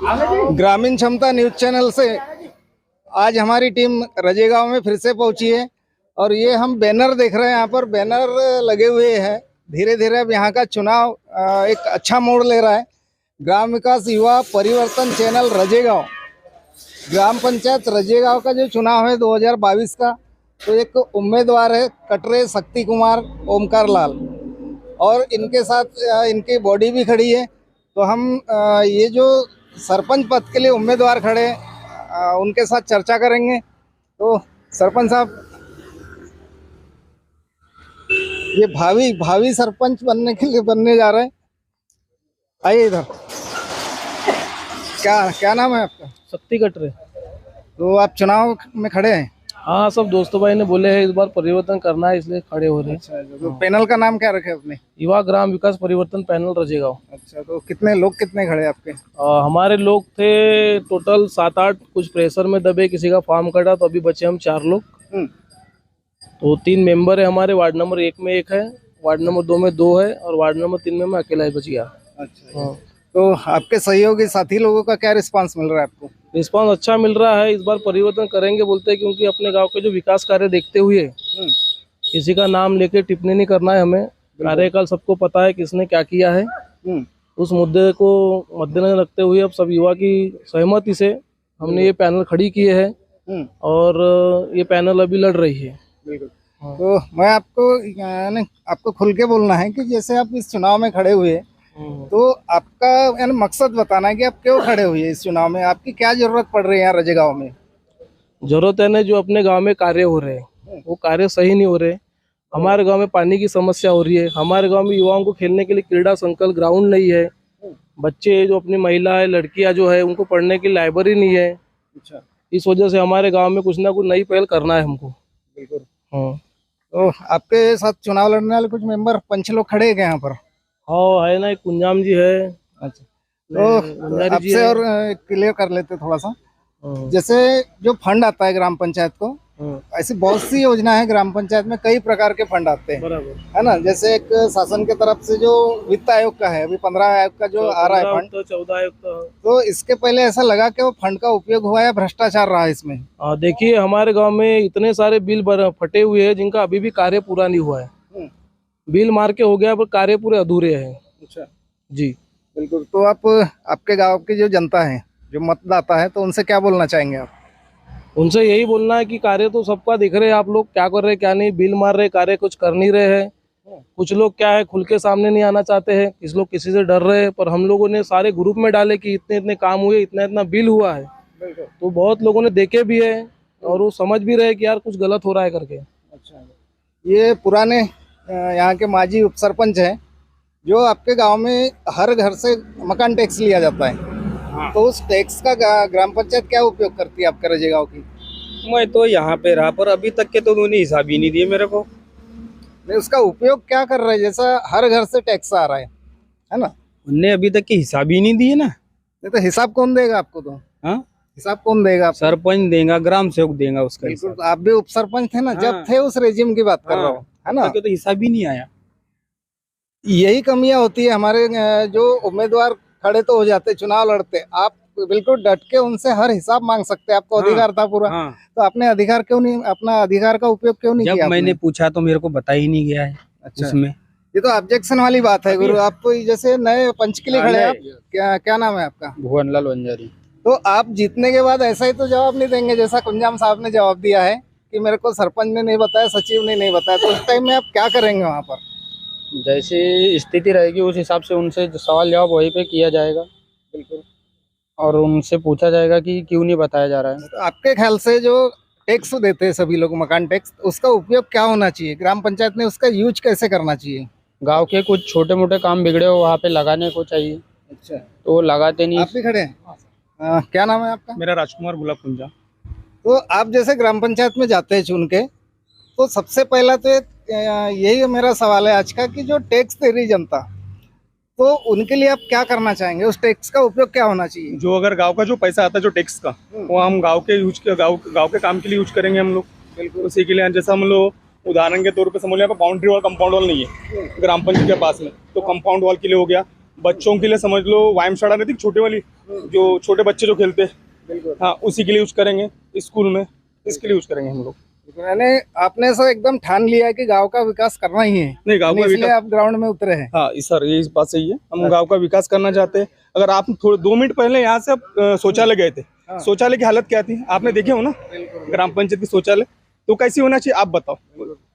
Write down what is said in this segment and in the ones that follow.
ग्रामीण क्षमता news channel से आज हमारी टीम रजेगांव में फिर से पहुंची है और ये हम बैनर देख रहे हैं। यहाँ पर बैनर लगे हुए हैं। धीरे धीरे अब यहाँ का चुनाव एक अच्छा मोड़ ले रहा है। ग्राम विकास युवा परिवर्तन चैनल रजेगांव, ग्राम पंचायत रजेगांव का जो चुनाव है 2022 का, तो एक उम्मीदवार है कटरे शक्ति कुमार ओमकार लाल और इनके साथ इनकी बॉडी भी खड़ी है। तो हम ये जो सरपंच पद के लिए उम्मीदवार खड़े हैं उनके साथ चर्चा करेंगे। तो सरपंच साहब, ये भावी सरपंच बनने के लिए बनने जा रहे हैं, आइए इधर। क्या नाम है आपका? शक्ति कटरे। तो आप चुनाव में खड़े हैं? हाँ, सब दोस्तों भाई ने बोले हैं इस बार परिवर्तन करना है, इसलिए खड़े हो रहे हैं। अच्छा, तो पैनल का नाम क्या रखे अपने? युवा ग्राम विकास परिवर्तन पैनल रजेगांव। अच्छा, तो कितने खड़े आपके? हमारे लोग थे टोटल 7-8, कुछ प्रेशर में दबे, किसी का फॉर्म कटा, तो अभी बचे हम 4 लोग। तो 3 मेंबर है हमारे। वार्ड नंबर 1 में 1 है, वार्ड नंबर 2 में 2 है और वार्ड नंबर 3 में मैं अकेला ही बच गया। अच्छा, हाँ। तो आपके सहयोगी साथी लोगों का क्या रिस्पांस मिल रहा है आपको? रिस्पांस अच्छा मिल रहा है। इस बार परिवर्तन करेंगे बोलते हैं, क्योंकि अपने गांव के जो विकास कार्य देखते हुए किसी का नाम लेके टिप्पणी नहीं करना है हमें। कार्यकाल सबको पता है किसने क्या किया है। उस मुद्दे को मद्देनजर रखते हुए अब सब युवा की सहमति से हमने ये पैनल खड़ी किए है और ये पैनल अभी लड़ रही है। तो मैं आपको खुल के बोलना है कि जैसे आप इस चुनाव में खड़े हुए, तो आपका मकसद बताना है कि आप क्यों खड़े हुए इस चुनाव में, आपकी क्या जरूरत पड़ रही है यहाँ रजेगांव में? जरूरत है ना, जो अपने गांव में कार्य हो रहे हैं वो कार्य सही नहीं हो रहे। हमारे गांव में पानी की समस्या हो रही है। हमारे गांव में युवाओं को खेलने के लिए क्रीड़ा संकुल ग्राउंड नहीं है। बच्चे जो अपनी महिलाएं लड़कियां जो है उनको पढ़ने की लाइब्रेरी नहीं है। अच्छा, इस वजह से हमारे गाँव में कुछ ना कुछ नई पहल करना है हमको। बिल्कुल। हाँ, तो आपके साथ चुनाव लड़ने वाले कुछ मेंबर पंच लोग खड़े हैं यहाँ पर? हाँ है ना, एक कुंजाम जी है। अच्छा, तो आपसे और क्लियर कर लेते थोड़ा सा। जैसे जो फंड आता है ग्राम पंचायत को, ऐसी बहुत सी योजना है ग्राम पंचायत में, कई प्रकार के फंड आते हैं, है ना। जैसे एक शासन के तरफ से जो वित्त आयोग का है, अभी 15 आयोग का जो आ रहा है फंड, 14 आयोग का। तो इसके पहले ऐसा लगा कि वो फंड का उपयोग हुआ है, भ्रष्टाचार रहा है इसमें? देखिए, हमारे गांव में इतने सारे बिल फटे हुए हैं जिनका अभी भी कार्य पूरा नहीं हुआ है। बिल मार के हो गया पर कार्य पूरे अधूरे हैं। अच्छा जी, बिल्कुल। तो आप आपके गाँव की जो जनता है, जो मतदाता है, तो उनसे क्या बोलना चाहेंगे आप? उनसे यही बोलना है कि कार्य तो सबका दिख रहे हैं, आप लोग क्या कर रहे हैं क्या नहीं। बिल मार रहे, कार्य कुछ कर नहीं रहे हैं। कुछ लोग क्या है खुल के सामने नहीं आना चाहते हैं, कुछ लोग किसी से डर रहे हैं। पर हम लोगों ने सारे ग्रुप में डाले कि इतने इतने काम हुए, इतना इतना बिल हुआ है, तो बहुत लोगों ने देखे भी है और वो समझ भी रहे कि यार कुछ गलत हो रहा है करके। अच्छा, ये पुराने यहाँ के माजी उप सरपंच हैं, जो आपके गांव में हर घर से मकान टैक्स लिया जाता है। हाँ। तो उस टैक्स का ग्राम पंचायत क्या उपयोग करती है आपके रजेगांव की? मैं तो यहाँ पे रहा, पर अभी तक के तो उन्होंने हिसाब ही नहीं दिए मेरे को। नहीं, उसका उपयोग क्या कर रहे हैं? जैसा हर घर से टैक्स आ रहा है ना, उनने अभी तक के हिसाब ही नहीं दिए ना। नहीं तो हिसाब कौन देगा आपको? तो हाँ, हिसाब कौन देगा? सरपंच देगा, ग्राम सेवक देगा उसका। बिल्कुल। तो आप भी उप सरपंच थे ना? हाँ। जब थे उस रेजिम की बात कर रहा हूँ, है ना। तो हिसाब ही नहीं आया। यही कमियां होती है हमारे जो उम्मीदवार खड़े तो हो जाते, चुनाव लड़ते, आप बिल्कुल डट के उनसे हर हिसाब मांग सकते हैं, आपको अधिकार था पूरा। तो आपने अधिकार क्यों नहीं, अपना अधिकार का उपयोग क्यों नहीं किया? जब मैंने पूछा तो मेरे को बता ही नहीं गया है। अच्छा, उसमें ये तो ऑब्जेक्शन वाली बात है गुरु। आप जैसे नए पंच के लिए खड़े हैं, क्या नाम है आपका? भुवनलाल वंजारी। तो आप जीतने के बाद ऐसा ही तो जवाब नहीं देंगे जैसा कुंजाम साहब ने जवाब दिया है कि मेरे को सरपंच ने नहीं बताया, सचिव ने नहीं बताया। तो उस टाइम में आप क्या करेंगे वहाँ पर? जैसी स्थिति रहेगी उस हिसाब से उनसे सवाल जवाब वहीं पे किया जाएगा। बिल्कुल। और उनसे पूछा जाएगा कि क्यों नहीं बताया जा रहा है। तो आपके ख्याल से जो टैक्स देते हैं सभी लोग, मकान टैक्स, उसका उपयोग क्या होना चाहिए? ग्राम पंचायत ने उसका यूज कैसे करना चाहिए? गांव के कुछ छोटे मोटे काम बिगड़े हो वहाँ पे लगाने को चाहिए। अच्छा, तो वो लगाते नहीं। आप भी खड़े हैं? क्या नाम है आपका? मेरा राजकुमार गुलाब कुंजा। तो आप जैसे ग्राम पंचायत में जाते हैं चुन के, तो सबसे पहला तो यही मेरा सवाल है आज का कि जो टैक्स दे रही जनता, तो उनके लिए आप क्या करना चाहेंगे? उस टैक्स का उपयोग क्या होना चाहिए? जो अगर गांव का जो पैसा आता है जो टैक्स का, वो हम गांव के काम के लिए यूज करेंगे हम लोग। बिल्कुल उसी के लिए। जैसे हम लोग उदाहरण के तौर पे समझ लें, बाउंड्री वॉल कंपाउंड वॉल नहीं है ग्राम पंचायत के पास में, तो कंपाउंड वॉल के लिए हो गया। बच्चों के लिए समझ लो व्यायामशाला नहीं थी छोटे वाली, जो छोटे बच्चे जो खेलते हैं, हाँ उसी के लिए यूज करेंगे, स्कूल में इसके लिए यूज करेंगे हम लोग। यानी आपने सर एकदम ठान लिया है कि गांव का विकास करना ही है, नहीं गाँव का इसलिए विकास, आप ग्राउंड में उतरे हैं। हाँ सर ये इस बात सही है, हम गांव का विकास करना चाहते हैं। अगर आप थोड़े 2 मिनट पहले यहाँ से आप शौचालय गए थे, शौचालय की हालत क्या थी आपने देखे हो ना, ग्राम पंचायत की शौचालय तो कैसी होना चाहिए आप बताओ।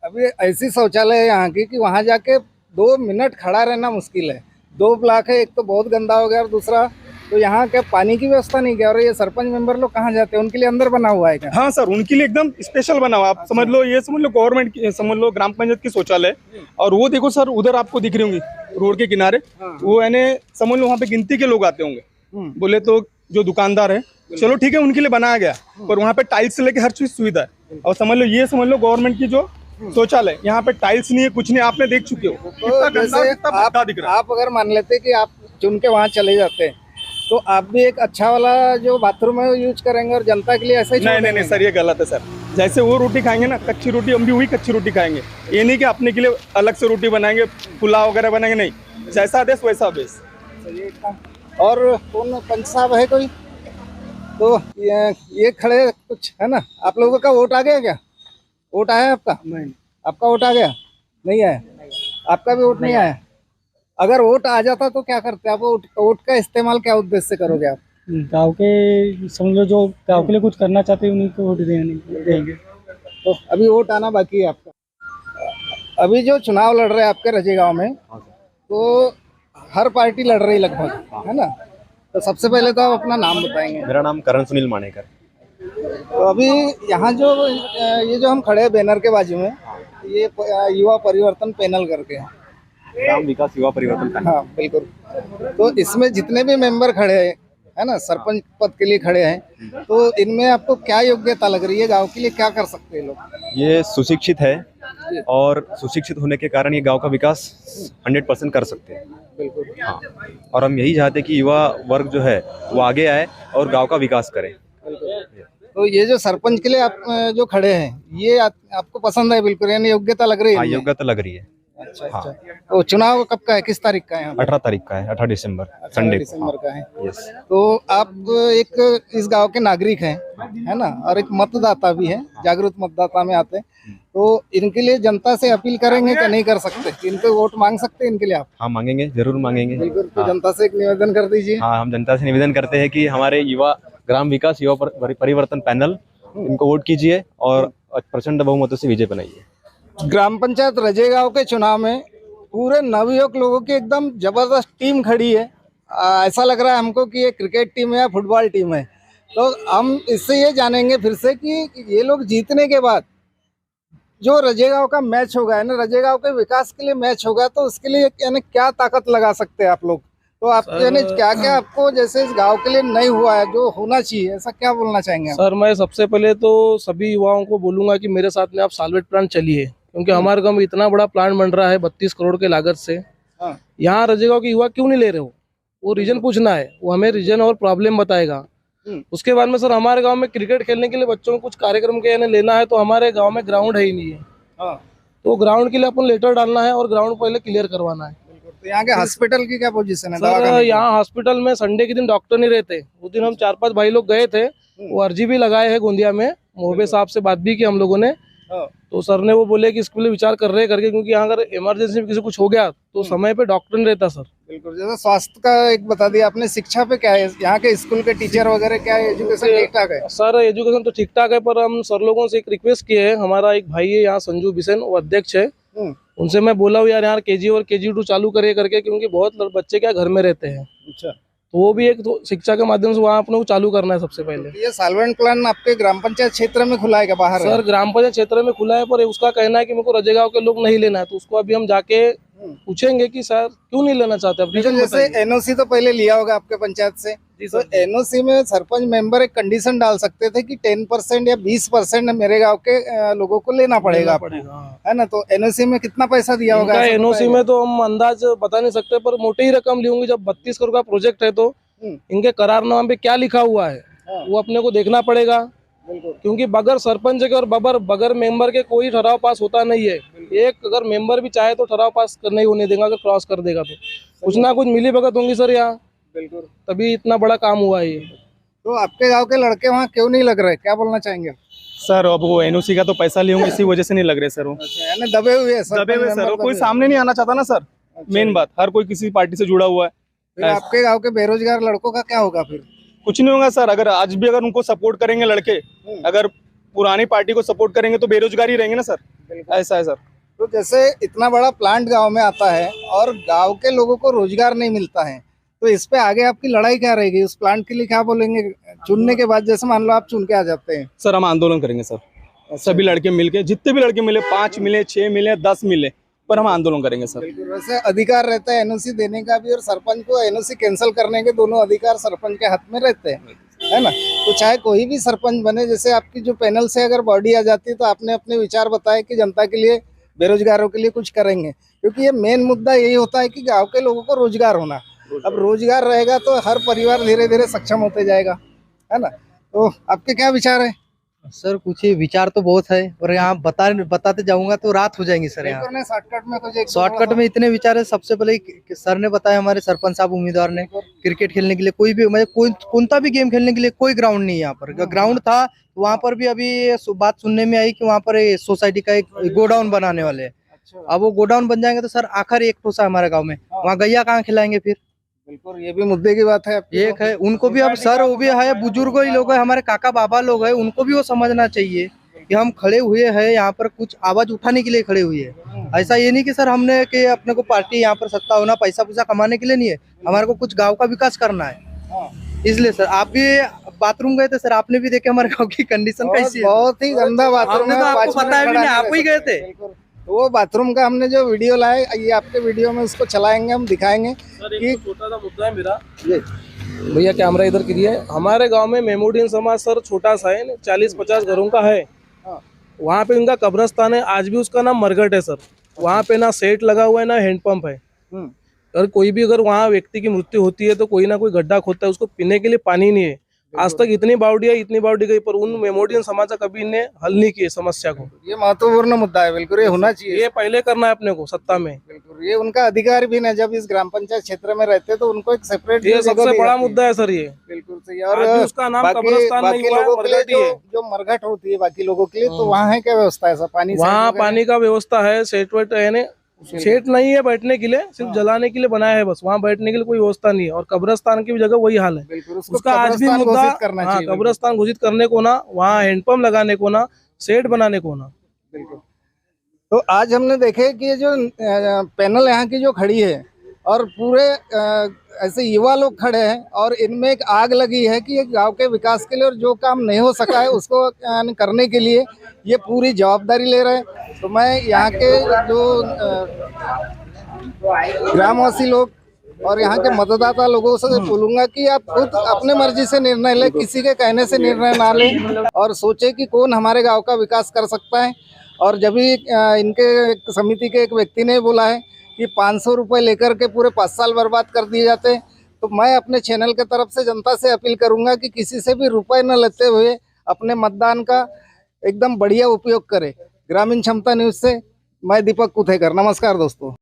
अभी ऐसी शौचालय है यहाँ की कि वहाँ जाके 2 मिनट खड़ा रहना मुश्किल है। 2 ब्लॉक है, एक तो बहुत गंदा हो गया और दूसरा तो यहाँ क्या पानी की व्यवस्था नहीं किया। और ये सरपंच मेंबर लोग कहाँ जाते हैं, उनके लिए अंदर बना हुआ है क्या? हाँ सर उनके लिए एकदम स्पेशल बना हुआ, आप समझ लो, ये समझ लो गवर्नमेंट की, समझ लो ग्राम पंचायत की शौचालय। और वो देखो सर उधर आपको दिख रही होंगी रोड के किनारे, वो यानी समझ लो वहाँ पे गिनती के लोग आते होंगे, बोले तो जो दुकानदार है, चलो ठीक है उनके लिए बनाया गया, पर वहाँ पे टाइल्स से लेके हर चीज सुविधा है। और समझ लो ये समझ लो गवर्नमेंट की जो शौचालय, यहाँ पे टाइल्स नहीं है, कुछ नहीं, आपने देख चुके हो कितना गंदा और कितना भद्दा दिख रहा है। आप अगर मान लेते कि आप चुन के वहाँ चले जाते हैं तो आप भी एक अच्छा वाला जो बाथरूम है यूज करेंगे और जनता के लिए ऐसा ही छोड़ नहीं देंगे? सर ये गलत है सर। जैसे वो रोटी खाएंगे ना कच्ची रोटी, हम भी वही कच्ची रोटी खाएंगे। ये नहीं कि अपने के लिए अलग से रोटी बनाएंगे, पुलाव वगैरह बनाएंगे, नहीं, जैसा देश वैसा बेस। और कौन पंच साहब है कोई? तो ये खड़े कुछ है ना, आप लोगों का वोट आ गया क्या? वोट आया आपका? नहीं। आपका वोट आ गया? नहीं आया? आपका भी वोट नहीं आया? अगर वोट आ जाता तो क्या करते आप? वोट का इस्तेमाल क्या उद्देश्य से करोगे आप? गांव के समझ लो जो गांव के लिए कुछ करना चाहते हैं उन्हीं को वोट देंगे। तो अभी वोट आना बाकी है आपका। अभी जो चुनाव लड़ रहे हैं आपके रजे गाँव में, तो हर पार्टी लड़ रही लगभग, है ना? तो सबसे पहले तो आप अपना नाम बताएंगे। मेरा नाम करण सुनील मानेकर। तो अभी यहाँ जो ये जो हम खड़े हैं बैनर के बाजू में, ये युवा परिवर्तन पैनल करके है। ग्राम विकास युवा परिवर्तन पैनल। हाँ बिल्कुल। तो इसमें जितने भी मेंबर खड़े हैं, है ना, सरपंच पद के लिए खड़े हैं, तो इनमें आपको क्या योग्यता लग रही है? गांव के लिए क्या कर सकते हैं लोग? ये सुशिक्षित है और सुशिक्षित होने के कारण ये गांव का विकास 100% कर सकते हैं। बिल्कुल। हाँ, और हम यही चाहते हैं कि युवा वर्ग जो है वो आगे आए और गांव का विकास करे। तो ये जो सरपंच के लिए आप जो खड़े हैं, ये आपको पसंद है? बिल्कुल, यानी योग्यता लग रही है? हाँ, योग्यता लग रही है। अच्छा अच्छा। तो चुनाव कब का है, किस तारीख का है? 18 तारीख का है, 18 दिसंबर संडे को। दिसंबर का है। यस। तो आप एक इस गांव के नागरिक हैं, है ना, और एक मतदाता भी हैं, जागरूक मतदाता में आते हैं, तो इनके लिए जनता से अपील करेंगे क्या? नहीं कर सकते? इनको वोट मांग सकते हैं इनके लिए आप? हाँ मांगेंगे, जरूर मांगेंगे। बिल्कुल। तो जनता से एक निवेदन कर दीजिए। हाँ, हम जनता से निवेदन करते हैं कि हमारे युवा ग्राम विकास युवा परिवर्तन पैनल, इनको वोट कीजिए और प्रचंड बहुमतों से विजय बनाइए। ग्राम पंचायत रजे गांव के चुनाव में पूरे नवयुवक लोगों की एकदम जबरदस्त टीम खड़ी है। ऐसा लग रहा है हमको कि ये क्रिकेट टीम है या फुटबॉल टीम है। तो हम इससे ये जानेंगे फिर से कि ये लोग जीतने के बाद जो रजे गांव का मैच होगा, है ना, रजे गांव के विकास के लिए मैच होगा, तो उसके लिए यानी क्या ताकत लगा सकते हैं आप लोग? तो आप यानी क्या क्या आपको जैसे इस गांव के लिए नहीं हुआ है जो होना चाहिए, ऐसा क्या बोलना चाहेंगे आप? सर मैं सबसे पहले तो सभी युवाओं को बोलूंगा कि मेरे साथ में आप साल्वेट प्लांट चलिए, क्योंकि हमारे गांव में इतना बड़ा प्लांट बन रहा है 32 करोड़ के लागत से। हाँ। यहाँ रजेगांव के युवा क्यों नहीं ले रहे हो? वो रीजन पूछना है, वो हमें रीजन और प्रॉब्लम बताएगा। उसके बाद में सर हमारे गांव में क्रिकेट खेलने के लिए बच्चों को कुछ कार्यक्रम के लेना है, तो हमारे गांव में ग्राउंड है ही नहीं है। हाँ। तो ग्राउंड के लिए अपन लेटर डालना है और ग्राउंड पहले क्लियर करवाना है। तो यहाँ के हॉस्पिटल की क्या पोजीशन है? सर यहाँ हॉस्पिटल में संडे के दिन डॉक्टर नहीं रहते। उस दिन हम 4-5 भाई लोग गए थे, वो अर्जी भी लगाए हैं गोंदिया में, मोहबे साहब से बात भी की हम लोगों ने। तो सर ने वो बोले कि इसके लिए विचार कर रहे हैं करके, क्योंकि यहाँ अगर इमरजेंसी में किसी कुछ हो गया तो समय पे डॉक्टर नहीं रहता सर। बिल्कुल। जैसे स्वास्थ्य का एक बता दिया आपने, शिक्षा पे क्या है? यहाँ के स्कूल के टीचर वगैरह क्या है, एजुकेशन ठीक ठाक है? सर एजुकेशन तो ठीक ठाक है, पर हम सर लोगों से एक रिक्वेस्ट किए हैं। हमारा एक भाई है यहाँ संजू बिसेन, वो अध्यक्ष है, उनसे मैं बोला हूँ यार KG और KG2 चालू करे करके, क्योंकि बहुत बच्चे क्या घर में रहते हैं। अच्छा। तो वो भी एक तो शिक्षा के माध्यम से वहाँ अपने को चालू करना है सबसे पहले। ये साल्वेंट प्लान आपके ग्राम पंचायत क्षेत्र में खुला है क्या बाहर? सर ग्राम पंचायत क्षेत्र में खुला है, पर उसका कहना है कि मेरे को रजेगांव के लोग नहीं लेना है। तो उसको अभी हम जाके पूछेंगे कि सर क्यों नहीं लेना चाहते आप? तो जैसे NOC तो पहले लिया होगा आपके पंचायत से, तो NOC में सरपंच मेंबर एक कंडीशन डाल सकते थे कि 10% या 20% मेरे गांव के लोगों को लेना पड़ेगा, है ना? तो NOC में कितना पैसा दिया होगा? NOC में तो हम अंदाज बता नहीं सकते, पर मोटी ही रकम ली होंगी। जब 32 करोड़ का प्रोजेक्ट है तो इनके करारनामे पे क्या लिखा हुआ है वो अपने को देखना पड़ेगा। क्योंकि बगैर सरपंच के और बगैर मेंबर के कोई ठराव पास होता नहीं है। एक अगर मेंबर भी चाहे तो ठराव पास नहीं होने देगा, अगर क्रॉस कर देगा तो कुछ ना कुछ मिली भगत होंगी सर यहाँ, बिल्कुल। तभी इतना बड़ा काम हुआ है ये। तो आपके गांव के लड़के वहाँ क्यों नहीं लग रहे, क्या बोलना चाहेंगे? सर अब वो एनओसी का तो पैसा लिए होंगे, इसी वजह से नहीं लग रहे सर वो। अच्छा, यानी दबे हुए हैं, दबे हुए सरपंच सर, वो मेंबर कोई दबे सामने नहीं आना चाहता ना सर। मेन बात, हर कोई किसी पार्टी से जुड़ा हुआ है। फिर आपके गांव के बेरोजगार लड़कों का क्या होगा फिर? कुछ नहीं होगा सर, अगर आज भी अगर उनको सपोर्ट करेंगे लड़के, अगर पुरानी पार्टी को सपोर्ट करेंगे तो बेरोजगारी रहेंगे ना सर। ऐसा है सर। तो जैसे इतना बड़ा प्लांट गांव में आता है और गांव के लोगों को रोजगार नहीं मिलता है, तो इस पे आगे आपकी लड़ाई क्या रहेगी? उस प्लांट के लिए क्या बोलेंगे चुनने के बाद? जैसे मान लो आप चुन के आ जाते हैं। सर हम आंदोलन करेंगे सर, सभी लड़के मिलके, जितने भी लड़के मिले, 5 मिले, 6 मिले, 10 मिले, पर हम आंदोलन करेंगे सर। बिल्कुल। वैसे अधिकार रहता है एनओसी देने का भी और सरपंच को एनओसी कैंसिल करने के, दोनों अधिकार सरपंच के हाथ में रहते हैं, है ना? तो चाहे कोई भी सरपंच बने, जैसे आपकी जो पैनल से अगर बॉडी आ जाती है तो आपने अपने विचार बताए कि जनता के लिए, बेरोजगारों के लिए कुछ करेंगे, क्योंकि ये मेन मुद्दा यही होता है कि गांव के लोगों को रोजगार होना। अब रोजगार रहेगा तो हर परिवार धीरे धीरे सक्षम होते जाएगा, है ना? तो आपके क्या विचार है? सर कुछ ही विचार तो बहुत है, और यहाँ बताते जाऊंगा तो रात हो जाएंगी सर। यहाँ शॉर्टकट में कुछ शॉर्टकट में इतने विचार है। सबसे पहले सर ने बताया, हमारे सरपंच साहब उम्मीदवार ने, क्रिकेट खेलने के लिए कोई भी, मतलब कौन भी गेम खेलने के लिए कोई ग्राउंड नहीं है यहाँ पर। ग्राउंड था वहाँ पर भी अभी बात सुनने में आई कि वहाँ पर सोसाइटी का एक गोडाउन बनाने वाले हैं। अब वो गोडाउन बन जाएंगे तो सर आखिर एक ठोसा हमारे गाँव में, वहाँ गैया कहाँ खिलाएंगे फिर? बिल्कुल, ये भी मुद्दे की बात है आपकी। एक है, उनको भी अब सर, वो भी है बुजुर्ग ही लोग है, हमारे काका बाबा लोग है, उनको भी वो समझना चाहिए कि हम खड़े हुए हैं यहाँ पर, कुछ आवाज उठाने के लिए खड़े हुए हैं। ऐसा ये नहीं कि सर हमने कि अपने को पार्टी यहाँ पर सत्ता होना, पैसा पूसा कमाने के लिए नहीं है, हमारे को कुछ गांव का विकास करना है। इसलिए सर आप भी बाथरूम गए थे सर, आपने भी देखे हमारे गाँव की कंडीशन कैसी है। बहुत ही गंदा बाथरूम है, आपको बताया भी नहीं, आप ही गए थे। तो वो बाथरूम का हमने जो वीडियो लाए, ये आपके वीडियो में उसको चलाएंगे, हम दिखाएंगे कि छोटा सा मुद्दा है मेरा। भैया कैमरा इधर करिए। हमारे गांव में मेमोरियन समाज सर छोटा सा है, 40-50 घरों का है। वहाँ पे उनका कब्रस्तान है, आज भी उसका नाम मरघट है सर। वहाँ पे ना सेट लगा हुआ है, ना हैंडपंप है। अगर कोई भी अगर वहाँ व्यक्ति की मृत्यु होती है तो कोई ना कोई गड्ढा खोदता है, उसको पीने के लिए पानी नहीं है। आज तक इतनी बावड़ी गई, पर उन मेमोरियन समाज का कभी इन्हें हल नहीं किए समस्या को। ये महत्वपूर्ण मुद्दा है, बिल्कुल ये होना चाहिए। ये पहले करना है अपने को सत्ता में। बिल्कुल, ये उनका अधिकार भी नहीं, जब इस ग्राम पंचायत क्षेत्र में रहते तो उनको एक सेपरेट, ये सबसे बड़ा मुद्दा है सर ये। बिल्कुल सही। और आज भी उसका नाम कब्रिस्तान नहीं हुआ है, लोगों के लिए मरघट ही है। जो मरघट होती है बाकी लोगों के लिए, तो वहाँ है क्या व्यवस्था? ऐसा पानी, वहाँ पानी का व्यवस्था है, सेट वेट है, सेट नहीं है बैठने के लिए, सिर्फ जलाने के लिए बनाया है बस। वहाँ बैठने के लिए कोई व्यवस्था नहीं है। और कब्रिस्तान की भी जगह वही हाल है। बिल्कुल, उसका आज भी मुद्दा, हाँ, कब्रिस्तान घोषित करने को ना, वहाँ हैंडपंप लगाने को ना, सेट बनाने को ना। बिल्कुल। तो आज हमने देखे कि ये जो पैनल यहाँ की जो खड़ी है और पूरे ऐसे युवा लोग खड़े हैं और इनमें एक आग लगी है कि ये गांव के विकास के लिए और जो काम नहीं हो सका है उसको करने के लिए ये पूरी जवाबदारी ले रहे हैं। तो मैं यहाँ के जो ग्रामवासी लोग और यहाँ के मतदाता लोगों से बोलूंगा कि आप खुद अपने मर्जी से निर्णय लें, किसी के कहने से निर्णय ना लें, और सोचे कि कौन हमारे गांव का विकास कर सकता है। और जब भी इनके समिति के एक व्यक्ति ने बोला है कि 500 रुपये लेकर के पूरे 5 साल बर्बाद कर दिए जाते हैं, तो मैं अपने चैनल के तरफ से जनता से अपील करूंगा कि किसी से भी रुपए न लेते हुए अपने मतदान का एकदम बढ़िया उपयोग करें। ग्रामीण क्षमता न्यूज़ से मैं दीपक कुथेकर, नमस्कार दोस्तों।